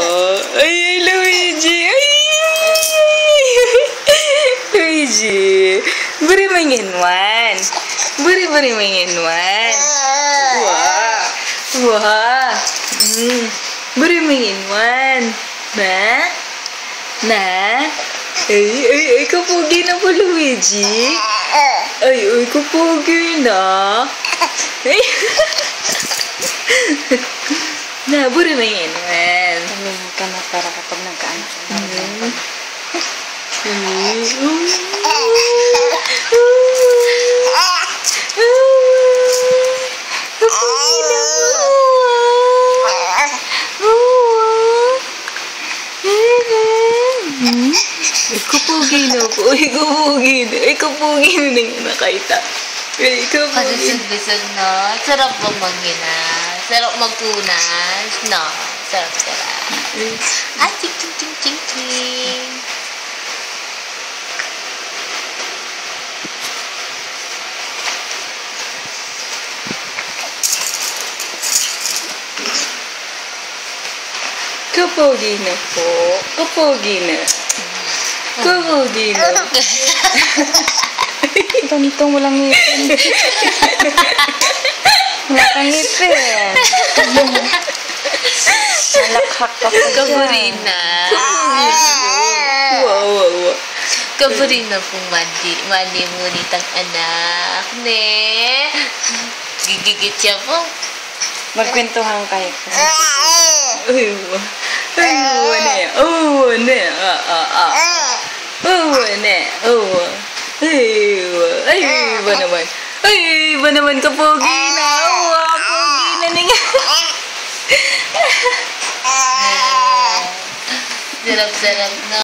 Ay, Luigi! Ay! Luigi! Beri menginwan. Beri menginwan. Wah! Wah! Beri menginwan. Na? Na? Ay, kapugi na po, Luigi. Ay, kapugi na. Ay! Na, buri na yun, man. Tumingin ka na para kapag nagkaan ka na. Ikupugi na po. Ikupugi na. Ikupugi na yung nakaita. Ikupugi. Padusog-dusog, no? Sarap bang manginas? Sarap magpunas? No? Sarap. Ay, ching. Kapogi na po. Kapogi na. Kapogi na. Tantong walang ngipin. Wala kang ngipin. Nalakhak ka pa dyan. Kaburina. Wow. Kaburina pong mandi mo nitang anak. Ne? Gigigit siya po. Magkwentuhan kayo. Ay, ba naman kapogi na. Pogi na nga. Sarap-sarap na.